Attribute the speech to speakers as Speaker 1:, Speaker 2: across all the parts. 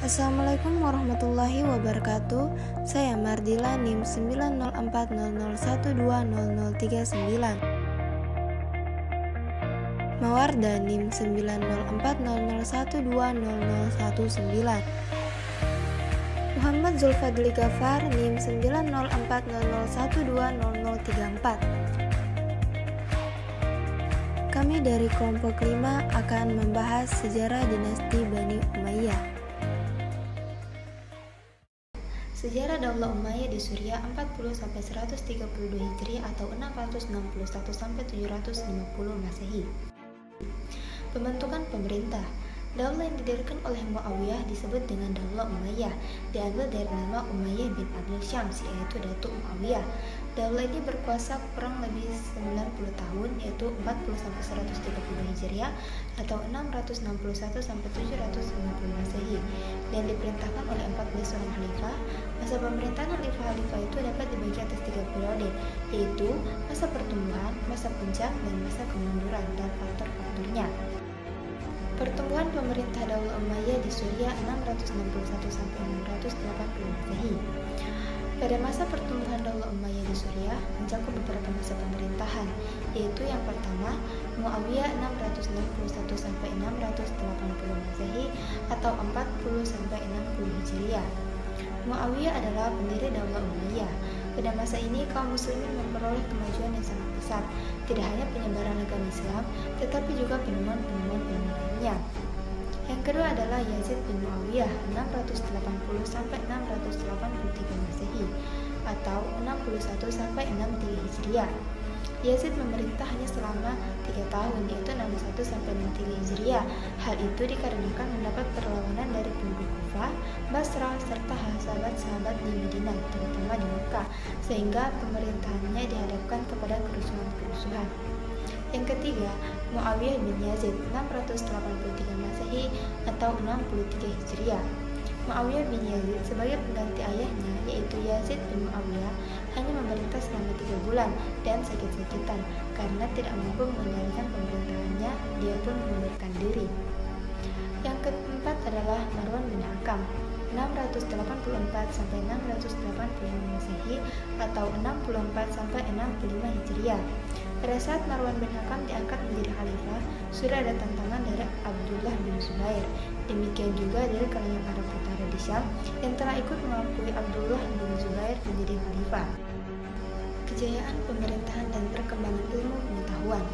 Speaker 1: Assalamualaikum warahmatullahi wabarakatuh. Saya Mardila NIM 90400120039. Mawarda NIM 90400120019. Muhammad Zulfadli Ghaffar NIM 90400120034. Kami dari kelompok 5 akan membahas sejarah dinasti Bani Umayyah. Sejarah Daulah Umayyah di Suriah 40-132 Hijriah atau 661-750 Masehi. Pembentukan pemerintah. Daulah yang didirikan oleh Muawiyah disebut dengan Daulah Umayyah, diambil dari nama Umayyah bin Abdul Syams, yaitu Datuk Muawiyah. Daulah ini berkuasa kurang lebih 90 tahun, yaitu 40-132 Hijriah atau 661-750 Masehi, dan diperintahkan oleh 14 orang khalifah. Masa pemerintahan khalifah itu dapat dibagi atas 3 periode, yaitu masa pertumbuhan, masa puncak, dan masa kemunduran, dan faktor-faktornya. Pertumbuhan pemerintah Daulah Umayyah di Suriah 661-680 Masehi. Pada masa pertumbuhan Daulah Umayyah di Suriah mencakup beberapa masa pemerintahan, yaitu yang pertama Muawiyah 661-680 Masehi atau 40-60 Hijriah. Muawiyah adalah pendiri Daulah Umayyah. Pada masa ini kaum muslimin memperoleh kemajuan yang sangat pesat, tidak hanya penyebaran agama Islam, tetapi juga penemuan-penemuan ilmu lainnya. Yang kedua adalah Yazid bin Muawiyah 681-683 Masehi atau 61-63 Hijriah. Yazid memerintah hanya selama 3 tahun, yaitu 61-63 Hijriah. Hal itu dikarenakan mendapat perlawanan dari penduduk Kufah, Basrah, serta sahabat-sahabat di Madinah, terutama di Mekah, sehingga pemerintahannya dihadapkan kepada kerusuhan-kerusuhan. Yang ketiga, Muawiyah bin Yazid 683 Masehi atau 63 Hijriah. Muawiyah bin Yazid sebagai pengganti ayahnya, yaitu Yazid bin Muawiyah, hanya memerintah selama 3 bulan dan sakit-sakitan. Karena tidak mampu mengendalikan pemerintahannya, dia pun mengundurkan diri. Yang keempat adalah Marwan bin Hakam 684-685 Masehi atau 64-65 Hijriah. Pada saat Marwan bin Hakam diangkat menjadi khalifah, sudah ada tantangan dari Abdullah bin Zubair. Demikian juga dari kalangan Arab utara di Syam yang telah ikut mengakui Abdullah bin Zubair menjadi khalifah. Kejayaan pemerintahan dan perkembangan ilmu pengetahuan.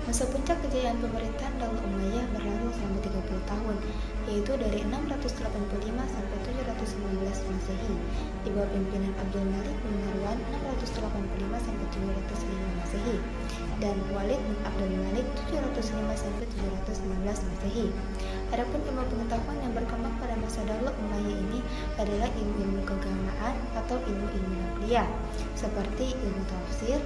Speaker 1: Masa puncak kejayaan pemerintahan Daulah Umayyah berlangsung selama 30 tahun, yaitu dari 685 sampai 719 Masehi, di bawah pimpinan Abdul Malik bin Marwan 685 sampai 705 Masehi, dan Walid bin Abdul Malik 705 sampai 719 Masehi. Adapun ilmu pengetahuan yang berkembang pada masa Daulah Umayyah ini adalah ilmu-ilmu keagamaan atau ilmu-ilmu naqliyah, seperti ilmu tafsir,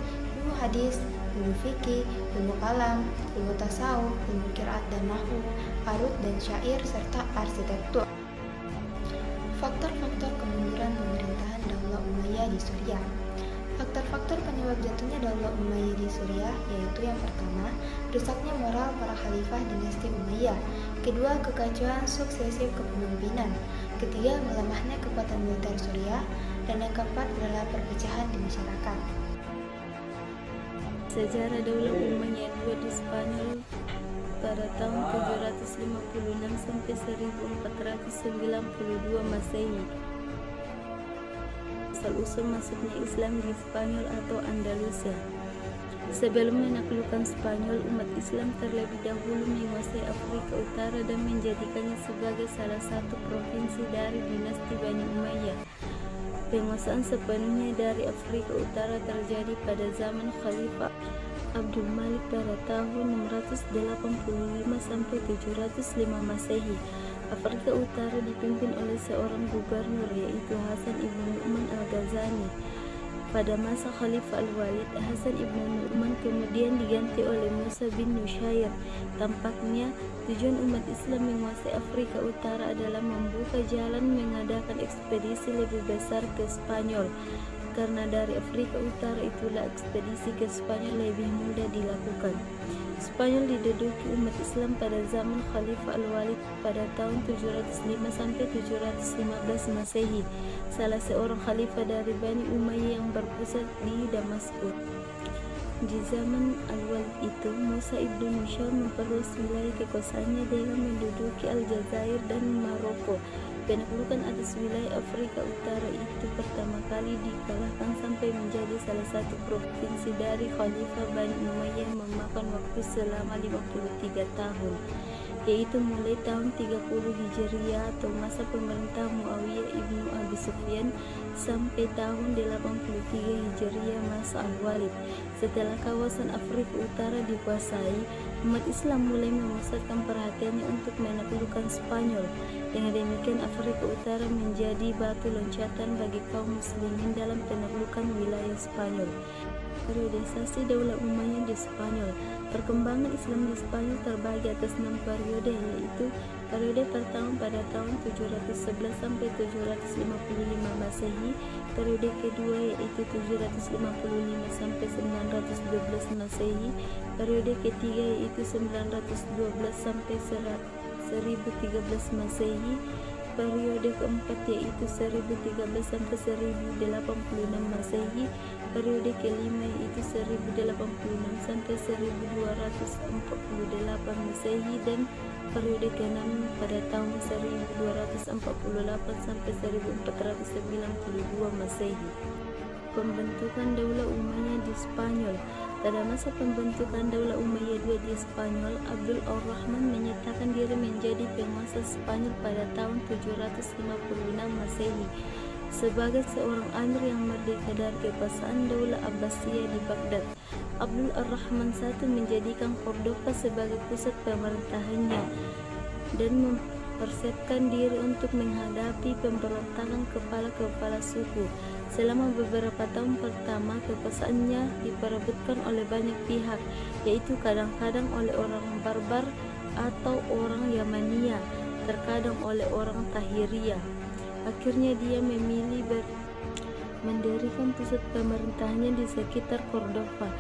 Speaker 1: ilmu hadis, ilmu fikih, ilmu kalam, ilmu tasawuf, ilmu qiraat dan nahwu, arud dan syair, serta arsitektur. Faktor-faktor kemunduran pemerintahan Daulah Umayyah di Suriah. Faktor-faktor penyebab jatuhnya Daulah Umayyah di Suriah yaitu yang pertama, rusaknya moral para khalifah dinasti Umayyah. Kedua, kekacauan suksesif kepemimpinan. Ketiga, melemahnya kekuatan militer Suriah. Dan yang keempat adalah perpecahan di masyarakat.
Speaker 2: Sejarah Daulah Umayyah di Spanyol pada tahun 756 sampai 1492 Masehi. Asal-usul masuknya Islam di Spanyol atau Andalusia. Sebelum menaklukkan Spanyol, umat Islam terlebih dahulu menguasai Afrika Utara dan menjadikannya sebagai salah satu provinsi dari dinasti Bani Umayyah. Penguasaan sepenuhnya dari Afrika Utara terjadi pada zaman Khalifah Abdul Malik pada tahun 685 sampai 705 Masehi. Afrika Utara dipimpin oleh seorang gubernur yaitu Hasan ibn Nu'man al-Ghazani. Pada masa Khalifah Al-Walid, Hasan ibn Nu'man kemudian diganti oleh Musa bin Nusayr. Tampaknya tujuan umat Islam menguasai Afrika Utara adalah membuka jalan mengadakan ekspedisi lebih besar ke Spanyol. karena dari Afrika Utara itulah ekspedisi ke Spanyol lebih mudah dilakukan. Spanyol diduduki umat Islam pada zaman Khalifah Al-Walid pada tahun 705 sampai 715 Masehi, salah seorang khalifah dari Bani Umayyah yang berpusat di Damaskus. Di zaman Al-Walid itu, Musa ibnu Nushal memperluas wilayah kekuasaannya dengan menduduki Aljazair dan Maroko. Penaklukan atas wilayah Afrika Utara itu pertama kali dikalahkan sampai menjadi salah satu provinsi dari Khalifah Bani Umayyah yang memakan waktu selama 53 tahun, yaitu mulai tahun 30 Hijriah atau masa pemerintah Muawiyah ibnu Abi Sufyan sampai tahun 83 Hijriah masa Al-Walid. Setelah kawasan Afrika Utara dikuasai, umat Islam mulai memusatkan perhatiannya untuk menaklukkan Spanyol. Dengan demikian Afrika Utara menjadi batu loncatan bagi kaum muslimin dalam penaklukan wilayah Spanyol. Periodisasi Daulah Umayyah di Spanyol. Perkembangan Islam di Spanyol terbagi atas 6 periode, yaitu periode pertama pada tahun 711 sampai 755 Masehi, periode kedua yaitu 755 sampai 912 Masehi, periode ketiga yaitu 912 sampai 1013 Masehi, periode keempat yaitu 1013 sampai 1086 Masehi, periode kelima yaitu 1086 sampai 1248 Masehi, dan periode keenam pada tahun 1248 sampai 1492 Masehi. Pembentukan Daulah Umayyah di Spanyol. Pada masa pembentukan Daulah Umayyah II di Spanyol, Abdul Ar-Rahman menyatakan diri menjadi penguasa Spanyol pada tahun 756 Masehi sebagai seorang amir yang merdeka dari kekuasaan Daulah Abbasiyah di Baghdad. Abdul Ar-Rahman I menjadikan Cordova sebagai pusat pemerintahannya dan mempersiapkan diri untuk menghadapi pemberontakan kepala-kepala suku. Selama beberapa tahun pertama, kekuasaannya diperebutkan oleh banyak pihak, yaitu kadang-kadang oleh orang Barbar atau orang Yamania, terkadang oleh orang Tahiriyah. Akhirnya dia memilih mendirikan pusat pemerintahannya di sekitar Cordova.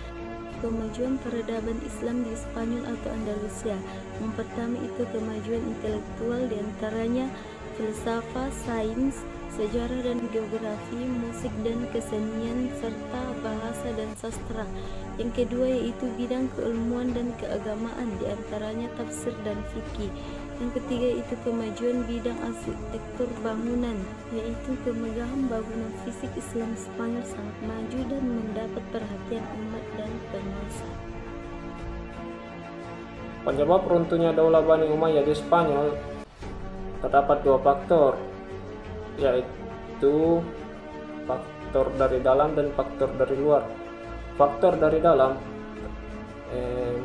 Speaker 2: Kemajuan peradaban Islam di Spanyol atau Andalusia. Yang pertama itu kemajuan intelektual, diantaranya filsafat, sains, sejarah dan geografi, musik dan kesenian, serta bahasa dan sastra. Yang kedua yaitu bidang keilmuan dan keagamaan, diantaranya tafsir dan fikih. Yang ketiga itu kemajuan bidang arsitektur bangunan, yaitu kemegahan bangunan fisik Islam Spanyol sangat maju dan mendapat perhatian umat dan penguasa.
Speaker 3: Penyebab runtuhnya Daulah Bani Umayyah di Spanyol terdapat dua faktor, yaitu faktor dari dalam dan faktor dari luar. Faktor dari dalam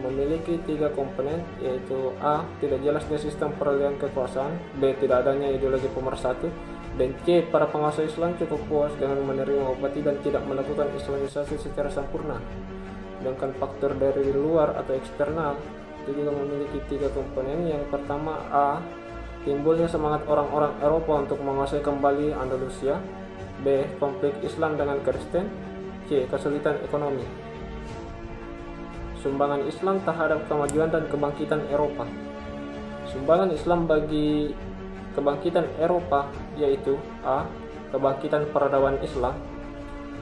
Speaker 3: memiliki tiga komponen, yaitu A. Tidak jelasnya sistem peralihan kekuasaan, B. Tidak adanya ideologi pemersatu, dan C. Para penguasa Islam cukup puas dengan menerima upeti dan tidak melakukan islamisasi secara sempurna. Sedangkan faktor dari luar atau eksternal itu juga memiliki tiga komponen. Yang pertama A. Timbulnya semangat orang-orang Eropa untuk menguasai kembali Andalusia, B. Konflik Islam dengan Kristen, C. Kesulitan ekonomi. Sumbangan Islam terhadap kemajuan dan kebangkitan Eropa. Sumbangan Islam bagi kebangkitan Eropa yaitu A. Kebangkitan peradaban Islam.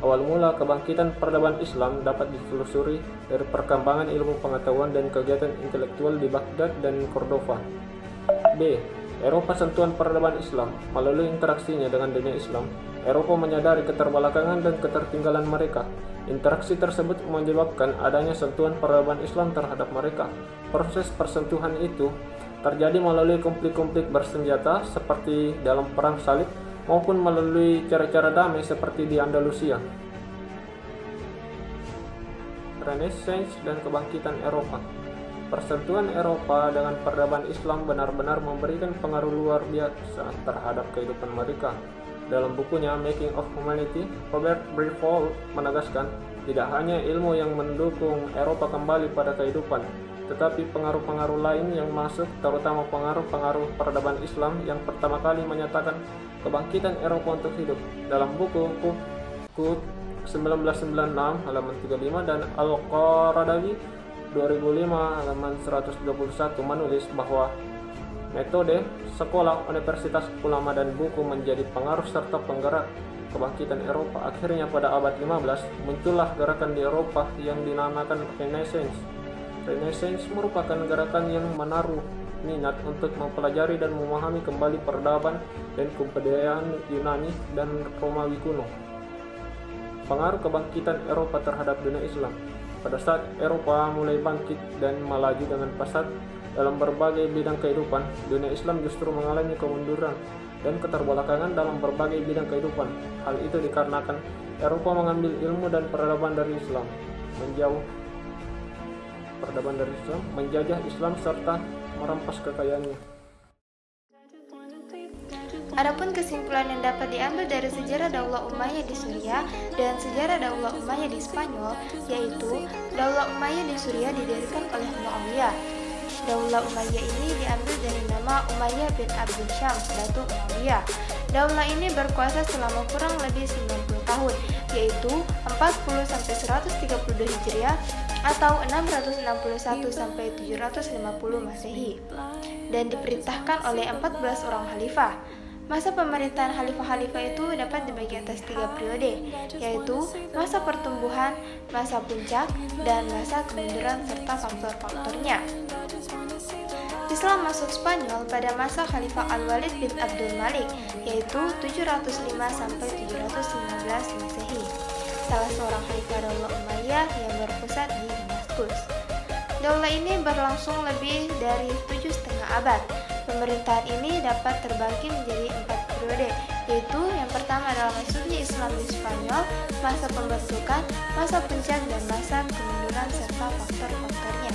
Speaker 3: Awal mula kebangkitan peradaban Islam dapat ditelusuri dari perkembangan ilmu pengetahuan dan kegiatan intelektual di Baghdad dan Cordova. B. Eropa sentuhan peradaban Islam. Melalui interaksinya dengan dunia Islam, Eropa menyadari keterbelakangan dan ketertinggalan mereka. Interaksi tersebut menyebabkan adanya sentuhan peradaban Islam terhadap mereka. Proses persentuhan itu terjadi melalui konflik-konflik bersenjata seperti dalam Perang Salib maupun melalui cara-cara damai seperti di Andalusia. Renaissance dan kebangkitan Eropa. Persentuhan Eropa dengan peradaban Islam benar-benar memberikan pengaruh luar biasa terhadap kehidupan mereka. Dalam bukunya Making of Humanity, Robert Briffault menegaskan, tidak hanya ilmu yang mendukung Eropa kembali pada kehidupan, tetapi pengaruh-pengaruh lain yang masuk, terutama pengaruh-pengaruh peradaban Islam yang pertama kali menyatakan kebangkitan Eropa untuk hidup. Dalam buku Qut 1996 halaman 35 dan Al-Qaradawi 2005 halaman 121 menulis bahwa metode sekolah, universitas, ulama, dan buku menjadi pengaruh serta penggerak kebangkitan Eropa. Akhirnya pada abad 15 muncullah gerakan di Eropa yang dinamakan Renaissance. Renaissance merupakan gerakan yang menaruh minat untuk mempelajari dan memahami kembali peradaban dan kebudayaan Yunani dan Romawi kuno. Pengaruh kebangkitan Eropa terhadap dunia Islam. Pada saat Eropa mulai bangkit dan melaju dengan pesat dalam berbagai bidang kehidupan, dunia Islam justru mengalami kemunduran dan keterbelakangan dalam berbagai bidang kehidupan. Hal itu dikarenakan Eropa mengambil ilmu dan peradaban dari Islam, menjajah Islam serta merampas kekayaannya.
Speaker 1: Adapun kesimpulan yang dapat diambil dari sejarah Daulah Umayyah di Suriah dan sejarah Daulah Umayyah di Spanyol, yaitu Daulah Umayyah di Suriah didirikan oleh Muawiyah. Daulah Umayyah ini diambil dari nama Umayyah bin Abdul Syams, Datuk Muawiyah. Daulah ini berkuasa selama kurang lebih 90 tahun, yaitu 40-132 Hijriah atau 661 sampai 750 Masehi, dan diperintahkan oleh 14 orang khalifah. Masa pemerintahan khalifah-khalifah itu dapat dibagi atas 3 periode, yaitu masa pertumbuhan, masa puncak, dan masa kemunduran serta faktor-faktornya. Islam masuk Spanyol pada masa Khalifah Al-Walid bin Abdul Malik, yaitu 705 sampai 719 Masehi, salah seorang khalifah Daulah Umayyah yang berpusat di Damaskus. Daulah ini berlangsung lebih dari 7,5 abad. Pemerintahan ini dapat terbagi menjadi 4 periode, yaitu yang pertama adalah masuknya Islam di Spanyol, masa pembentukan, masa puncak, dan masa kemunduran serta faktor-faktornya.